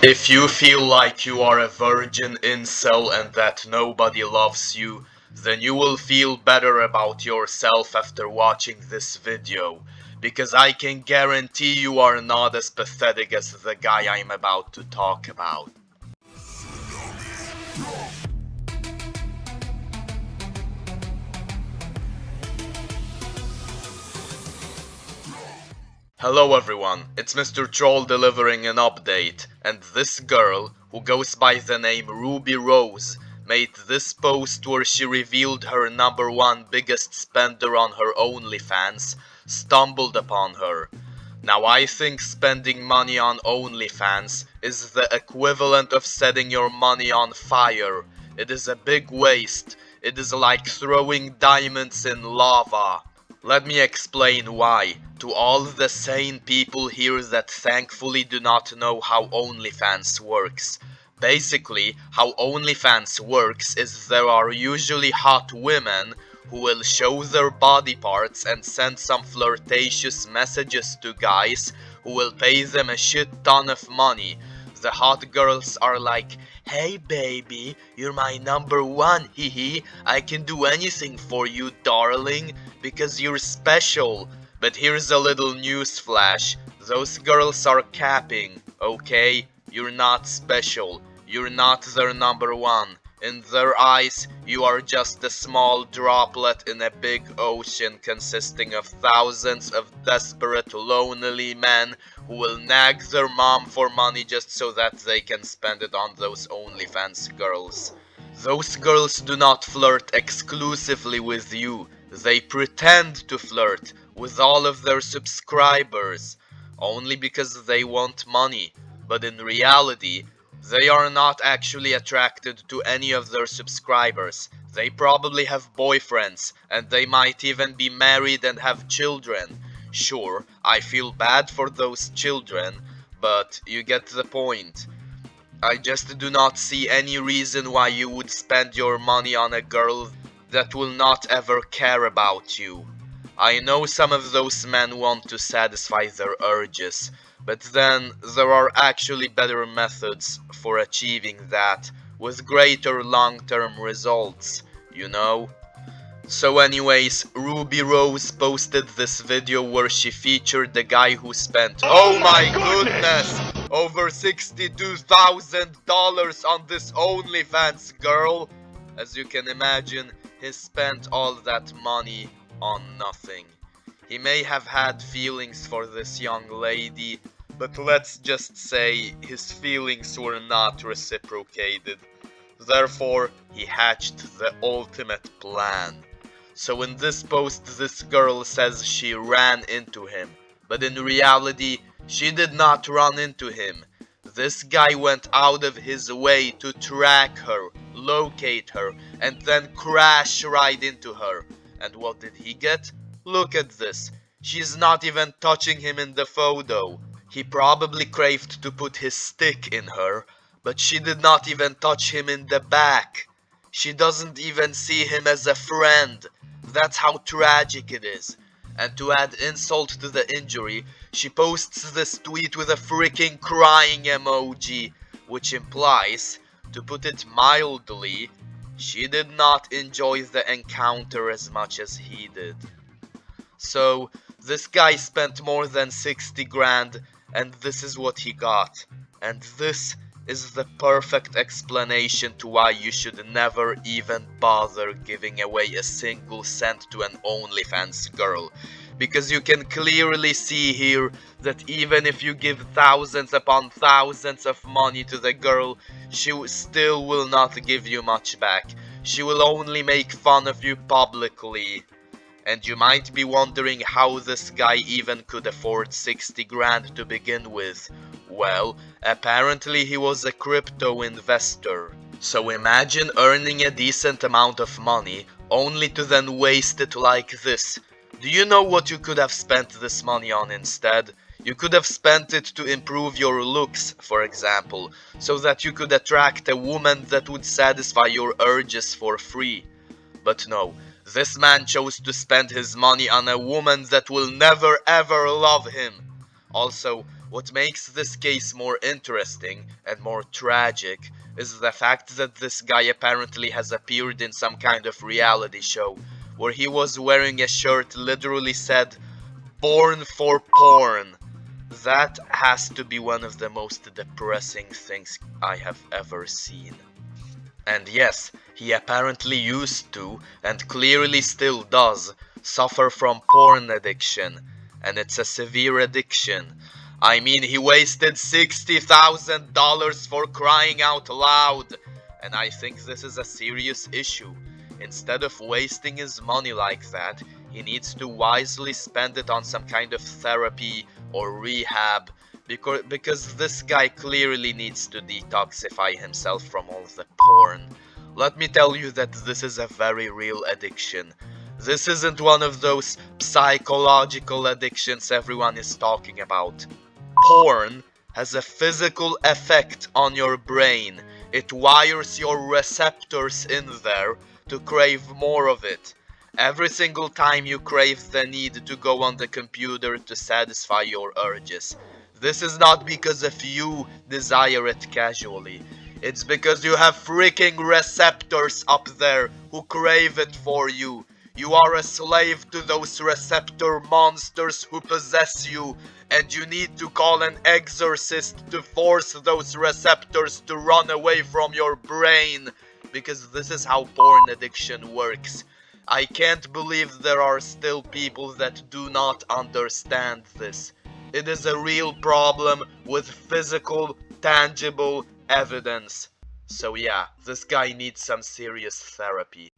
If you feel like you are a virgin incel and that nobody loves you, then you will feel better about yourself after watching this video, because I can guarantee you are not as pathetic as the guy I'm about to talk about. Hello everyone, it's Mr. Troll delivering an update, and this girl, who goes by the name Ruby Rose, made this post where she revealed her number one biggest spender on her OnlyFans stumbled upon her. Now I think spending money on OnlyFans is the equivalent of setting your money on fire. It is a big waste. It is like throwing diamonds in lava. Let me explain why, to all the sane people here that thankfully do not know how OnlyFans works. Basically, how OnlyFans works is there are usually hot women who will show their body parts and send some flirtatious messages to guys who will pay them a shit ton of money. The hot girls are like, "Hey baby, you're my number one, hee I can do anything for you, darling, because you're special." But here's a little news flash. Those girls are capping, okay? You're not special. You're not their number one. In their eyes, you are just a small droplet in a big ocean consisting of thousands of desperate, lonely men who will nag their mom for money just so that they can spend it on those OnlyFans girls. Those girls do not flirt exclusively with you. They pretend to flirt with all of their subscribers only because they want money. But in reality, they are not actually attracted to any of their subscribers. They probably have boyfriends, and they might even be married and have children. Sure, I feel bad for those children, but you get the point. I just do not see any reason why you would spend your money on a girl that will not ever care about you. I know some of those men want to satisfy their urges, but then there are actually better methods for achieving that with greater long-term results, you know? So anyways, Ruby Rose posted this video where she featured the guy who spent, oh my goodness, over $62,000 on this OnlyFans girl. As you can imagine, he spent all that money on nothing. He may have had feelings for this young lady, but let's just say his feelings were not reciprocated. Therefore, he hatched the ultimate plan. So in this post, this girl says she ran into him, but in reality, she did not run into him. This guy went out of his way to track her, locate her, and then crash right into her. And what did he get? Look at this. She's not even touching him in the photo. He probably craved to put his stick in her, but she did not even touch him in the back. She doesn't even see him as a friend. That's how tragic it is. And to add insult to the injury, she posts this tweet with a freaking crying emoji, which implies, to put it mildly, she did not enjoy the encounter as much as he did. So, this guy spent more than 60 grand, and this is what he got. And this is the perfect explanation to why you should never even bother giving away a single cent to an OnlyFans girl. Because you can clearly see here that even if you give thousands upon thousands of money to the girl, she still will not give you much back. She will only make fun of you publicly. And you might be wondering how this guy even could afford 60 grand to begin with. Well, apparently he was a crypto investor. So imagine earning a decent amount of money, only to then waste it like this. Do you know what you could have spent this money on instead? You could have spent it to improve your looks, for example, so that you could attract a woman that would satisfy your urges for free. But no, this man chose to spend his money on a woman that will never ever love him. Also, What makes this case more interesting and more tragic is the fact that this guy apparently has appeared in some kind of reality show where he was wearing a shirt literally said "Born for Porn." That has to be one of the most depressing things I have ever seen. And yes, he apparently used to, and clearly still does, suffer from porn addiction. And it's a severe addiction. I mean, he wasted $60,000 for crying out loud. And I think this is a serious issue. Instead of wasting his money like that, he needs to wisely spend it on some kind of therapy or rehab, because this guy clearly needs to detoxify himself from all the porn. Let me tell you that this is a very real addiction. This isn't one of those psychological addictions everyone is talking about. Porn has a physical effect on your brain. It wires your receptors in there to crave more of it. Every single time you crave the need to go on the computer to satisfy your urges. This is not because of you desire it casually. It's because you have freaking receptors up there who crave it for you. You are a slave to those receptor monsters who possess you, and you need to call an exorcist to force those receptors to run away from your brain, because this is how porn addiction works. I can't believe there are still people that do not understand this. It is a real problem with physical, tangible evidence. So yeah, this guy needs some serious therapy.